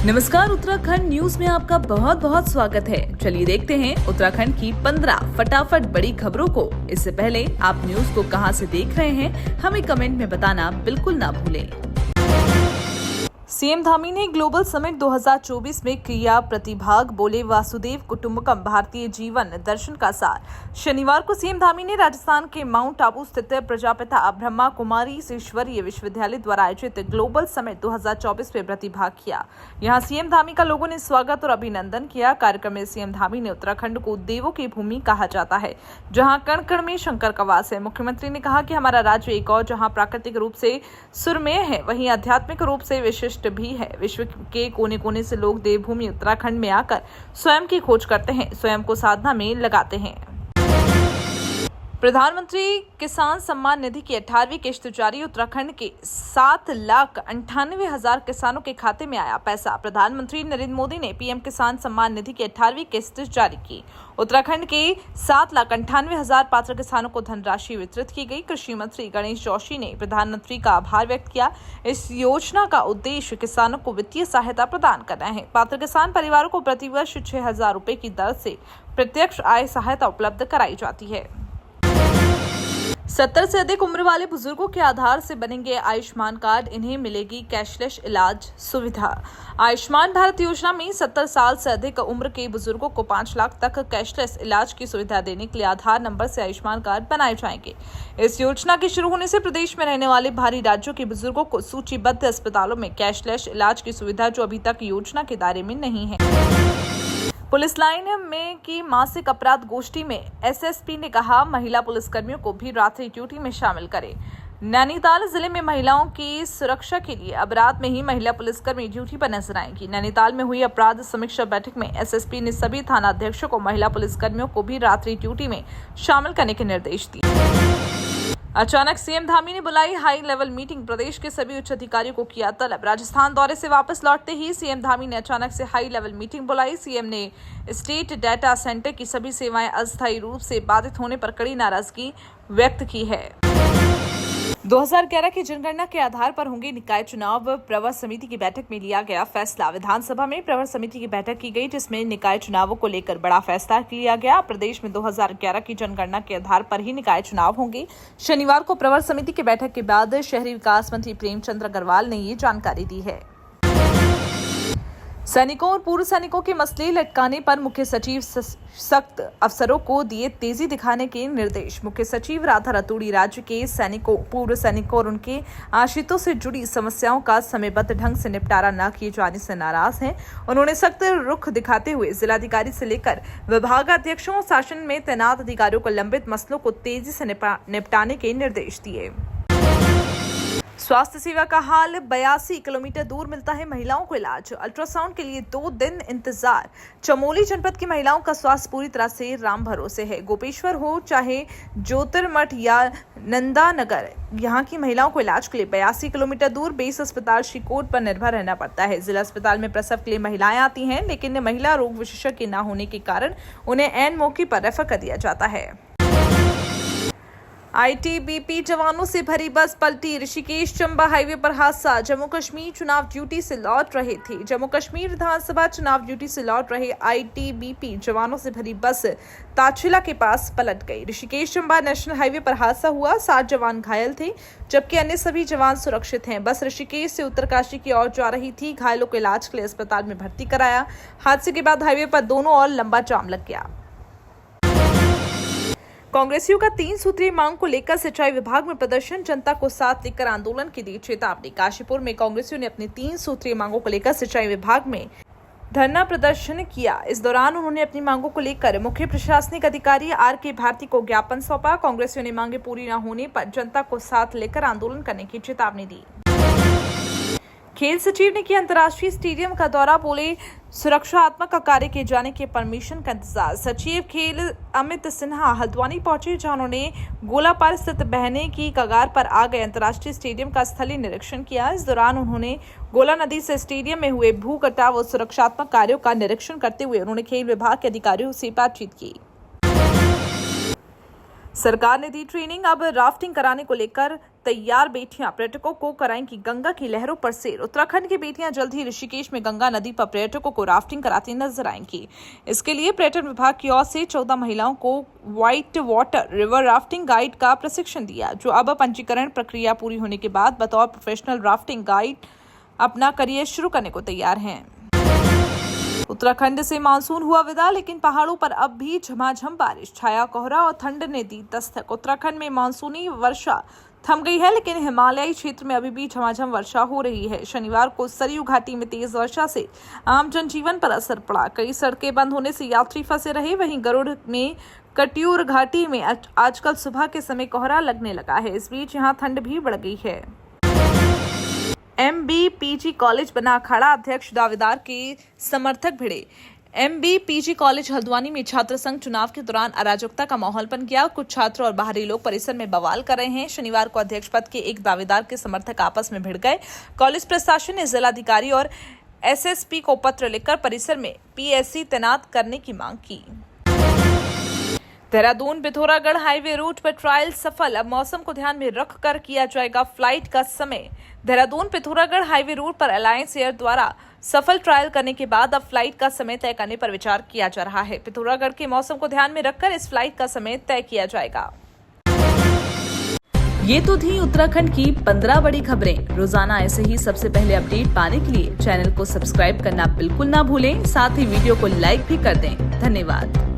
नमस्कार, उत्तराखंड न्यूज में आपका बहुत बहुत स्वागत है। चलिए देखते हैं उत्तराखंड की 15 फटाफट बड़ी खबरों को। इससे पहले आप न्यूज को कहां से देख रहे हैं, हमें कमेंट में बताना बिल्कुल ना भूलें। सीएम धामी ने ग्लोबल समिट 2024 में किया प्रतिभाग, बोले वासुदेव कुटुंबकम भारतीय जीवन दर्शन का सार। शनिवार को सीएम धामी ने राजस्थान के माउंट आबू स्थित प्रजापिता ब्रह्मा कुमारी ईश्वरीय विश्वविद्यालय द्वारा आयोजित ग्लोबल समिट 2024 में प्रतिभाग किया। यहां सीएम धामी का लोगों ने स्वागत और अभिनंदन किया। कार्यक्रम में सीएम धामी ने उत्तराखंड को देवों की भूमि कहा जाता है, जहाँ कण कण में शंकर का वास है। मुख्यमंत्री ने कहा कि हमारा राज्य एक और जहाँ प्राकृतिक रूप से सुरमेय है, वहीं आध्यात्मिक रूप से विशिष्ट भी है। विश्व के कोने कोने से लोग देवभूमि उत्तराखंड में आकर स्वयं की खोज करते हैं, स्वयं को साधना में लगाते हैं। प्रधानमंत्री किसान सम्मान निधि की 18वीं किश्त जारी। उत्तराखंड के 7,98,000 किसानों के खाते में आया पैसा। प्रधानमंत्री नरेंद्र मोदी ने पीएम किसान सम्मान निधि की 18वीं किश्त जारी की। उत्तराखंड के 7,98,000 पात्र किसानों को धनराशि वितरित की गई। कृषि मंत्री गणेश जोशी ने प्रधानमंत्री का आभार व्यक्त किया। इस योजना का उद्देश्य किसानों को वित्तीय सहायता प्रदान करना है। पात्र किसान परिवारों को प्रतिवर्ष 6,000 रुपए की दर से प्रत्यक्ष आय सहायता उपलब्ध कराई जाती है। 70 से अधिक उम्र वाले बुजुर्गों के आधार से बनेंगे आयुष्मान कार्ड, इन्हें मिलेगी कैशलेस इलाज सुविधा। आयुष्मान भारत योजना में 70 साल से अधिक उम्र के बुजुर्गों को 5 लाख तक कैशलेस इलाज की सुविधा देने के लिए आधार नंबर से आयुष्मान कार्ड बनाए जाएंगे। इस योजना के शुरू होने से प्रदेश में रहने वाले बाहरी राज्यों के बुजुर्गों को सूचीबद्ध अस्पतालों में कैशलेस इलाज की सुविधा, जो अभी तक योजना के दायरे में नहीं है। पुलिस लाइन में की मासिक अपराध गोष्ठी में एसएसपी ने कहा, महिला पुलिसकर्मियों को भी रात्रि ड्यूटी में शामिल करें। नैनीताल जिले में महिलाओं की सुरक्षा के लिए अब रात में ही महिला पुलिसकर्मी ड्यूटी पर नजर आएंगी। नैनीताल में हुई अपराध समीक्षा बैठक में एसएसपी ने सभी थाना अध्यक्षों को महिला पुलिसकर्मियों को भी रात्रि ड्यूटी में शामिल करने के निर्देश दिए। अचानक सीएम धामी ने बुलाई हाई लेवल मीटिंग, प्रदेश के सभी उच्च अधिकारियों को किया तलब। राजस्थान दौरे से वापस लौटते ही सीएम धामी ने अचानक से हाई लेवल मीटिंग बुलाई। सीएम ने स्टेट डाटा सेंटर की सभी सेवाएं अस्थायी रूप से बाधित होने पर कड़ी नाराजगी व्यक्त की है। 2011 की जनगणना के आधार पर होंगे निकाय चुनाव, प्रवर समिति की बैठक में लिया गया फैसला। विधानसभा में प्रवर समिति की बैठक की गई, जिसमें निकाय चुनावों को लेकर बड़ा फैसला लिया गया। प्रदेश में 2011 की जनगणना के आधार पर ही निकाय चुनाव होंगे। शनिवार को प्रवर समिति की बैठक के बाद शहरी विकास मंत्री प्रेमचंद अग्रवाल ने ये जानकारी दी है। सैनिकों और पूर्व सैनिकों के मसले लटकाने पर मुख्य सचिव सख्त अफसरों को दिए तेजी दिखाने के निर्देश। मुख्य सचिव राधा रतूड़ी राज्य के सैनिकों, पूर्व सैनिकों और उनके आश्रितों से जुड़ी समस्याओं का समयबद्ध ढंग से निपटारा न किए जाने से नाराज हैं। उन्होंने सख्त रुख दिखाते हुए जिलाधिकारी से लेकर विभागाध्यक्षों और शासन में तैनात अधिकारियों को लंबित मसलों को तेजी से निपटाने के निर्देश दिए। स्वास्थ्य सेवा का हाल, 82 किलोमीटर दूर मिलता है महिलाओं को इलाज। अल्ट्रासाउंड के लिए 2 दिन इंतजार। चमोली जनपद की महिलाओं का स्वास्थ्य पूरी तरह से राम भरोसे है। गोपेश्वर हो चाहे ज्योतिर्मठ या नंदानगर, यहाँ की महिलाओं को इलाज के लिए 82 किलोमीटर दूर बेस अस्पताल श्रीकोट पर निर्भर रहना पड़ता है। जिला अस्पताल में प्रसव के लिए महिलाएं आती हैं, लेकिन महिला रोग विशेषज्ञ न होने के कारण उन्हें ऐन मौके पर रेफर कर दिया जाता है। आईटीबीपी जवानों से भरी बस पलटी। ऋषिकेश चंबा हाईवे पर हादसा। जम्मू कश्मीर चुनाव ड्यूटी से लौट रहे थे। जम्मू कश्मीर विधानसभा चुनाव ड्यूटी से लौट रहे आईटीबीपी जवानों से भरी बस ताचिला के पास पलट गई। ऋषिकेश चंबा नेशनल हाईवे पर हादसा हुआ। 7 जवान घायल थे, जबकि अन्य सभी जवान सुरक्षित हैं। बस ऋषिकेश से उत्तरकाशी की ओर जा रही थी। घायलों को इलाज के लिए अस्पताल में भर्ती कराया। हादसे के बाद हाईवे पर दोनों ओर लंबा जाम लग गया। कांग्रेसियों का 3 सूत्रीय मांग को लेकर सिंचाई विभाग में प्रदर्शन, जनता को साथ लेकर आंदोलन की दी चेतावनी। काशीपुर में कांग्रेसियों ने अपनी 3 सूत्रीय मांगों को लेकर सिंचाई विभाग में धरना प्रदर्शन किया। इस दौरान उन्होंने अपनी मांगों को लेकर मुख्य प्रशासनिक अधिकारी आर.के. भारती को ज्ञापन सौंपा। कांग्रेसियों ने मांगे पूरी न होने पर जनता को साथ लेकर आंदोलन करने की चेतावनी दी। खेल सचिव ने किया अंतर्राष्ट्रीय स्टेडियम का दौरा, बोले सुरक्षात्मक कार्य किए जाने के परमिशन का इंतजार। सचिव खेल अमित सिन्हा हल्द्वानी पहुंचे, जहां उन्होंने गोलापार स्थित बहने की कगार पर आ गए अंतर्राष्ट्रीय स्टेडियम का स्थलीय निरीक्षण किया। इस दौरान उन्होंने गोला नदी से स्टेडियम में हुए भू कटाव और सुरक्षात्मक कार्यों का निरीक्षण करते हुए उन्होंने खेल विभाग के अधिकारियों से बातचीत की। सरकार ने दी ट्रेनिंग, अब राफ्टिंग कराने को लेकर तैयार। बेटियां पर्यटकों को कराएंगी गंगा की लहरों पर सैर। उत्तराखंड की बेटियां जल्द ही ऋषिकेश में गंगा नदी पर पर्यटकों को राफ्टिंग कराती नजर आएंगी। इसके लिए पर्यटन विभाग की ओर से 14 महिलाओं को white water river rafting guide का प्रशिक्षण दिया, जो अब पंजीकरण प्रक्रिया पूरी होने के बाद बतौर प्रोफेशनल राफ्टिंग गाइड अपना करियर शुरू करने को तैयार हैं। उत्तराखंड से मानसून हुआ विदा, लेकिन पहाड़ों पर अब भी झमाझम बारिश, छाया कोहरा और ठंड ने दी दस्तक। उत्तराखंड में मानसूनी वर्षा थम गई है, लेकिन हिमालयी क्षेत्र में अभी भी झमाझम वर्षा हो रही है। शनिवार को सरयू घाटी में तेज वर्षा से आम जनजीवन पर असर पड़ा। कई सड़कें बंद होने से यात्री फंसे रहे। वहीं गरुड़ में कटियूर घाटी में आजकल सुबह के समय कोहरा लगने लगा है। इस बीच यहाँ ठंड भी बढ़ गई है। MBPG कॉलेज बना अखाड़ा, अध्यक्ष दावेदार के समर्थक भिड़े। MBPG कॉलेज हल्द्वानी में छात्र संघ चुनाव के दौरान अराजकता का माहौल बन गया। कुछ छात्र और बाहरी लोग परिसर में बवाल कर रहे हैं। शनिवार को अध्यक्ष पद के एक दावेदार के समर्थक आपस में भिड़ गए। कॉलेज प्रशासन ने जिलाधिकारी और SSP को पत्र लिखकर परिसर में PSC तैनात करने की मांग की। देहरादून पिथौरागढ़ हाईवे रूट पर ट्रायल सफल, अब मौसम को ध्यान में रखकर किया जाएगा फ्लाइट का समय। देहरादून पिथौरागढ़ हाईवे रूट पर अलायंस एयर द्वारा सफल ट्रायल करने के बाद अब फ्लाइट का समय तय करने पर विचार किया जा रहा है। पिथौरागढ़ के मौसम को ध्यान में रखकर इस फ्लाइट का समय तय किया जाएगा। ये तो थी उत्तराखंड की 15 बड़ी खबरें। रोजाना ऐसे ही सबसे पहले अपडेट पाने के लिए चैनल को सब्सक्राइब करना बिल्कुल ना भूलें। साथ ही वीडियो को लाइक भी कर दें। धन्यवाद।